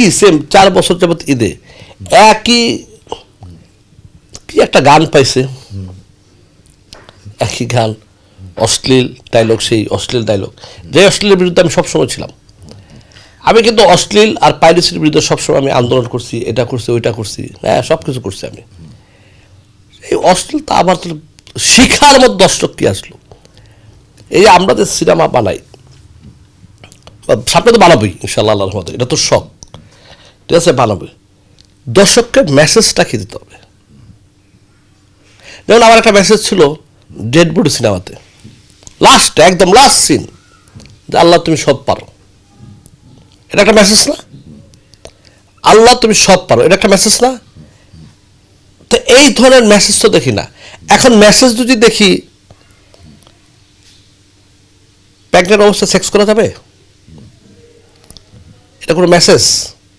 একই সেম 4 বছর যাবত ঈদে একই কি একটা গান পাইছে, একই গান, অশ্লীল ডায়লগ, সেই অশ্লীল ডায়লগ, যে অশ্লীলের বিরুদ্ধে আমি সবসময় ছিলাম। আমি কিন্তু অশ্লীল আর পাইরেসির বিরুদ্ধে সবসময় আমি আন্দোলন করছি, এটা করছি ওইটা করছি, হ্যাঁ সব কিছু করছি আমি। এই অশ্লীলতা আবার শিখার মধ্যে দর্শক কি আসলো, এই আমরা যে সিনেমা বানাই, সামনে তো বানাবোই ইনশাল্লাহ আল্লাহর রহমতে, এটা তো শখ, ঠিক আছে, বানাবোই, দর্শককে মেসেজটা কি দিতে হবে। যেমন আমার একটা মেসেজ ছিল ডেড বডি সিনেমাতে, লাস্ট একদম লাস্ট সিন, যে আল্লাহ তুমি সব পারো, এটা একটা মেসেজ না? আল্লাহ তুমি সব পারো, এটা একটা মেসেজ না? তো এই ধরনের মেসেজ তো দেখি না। এখন মেসেজ যদি দেখি, প্রেগনেন্ট অবস্থায় সেক্স করা যাবে, এটা কোনো মেসেজ?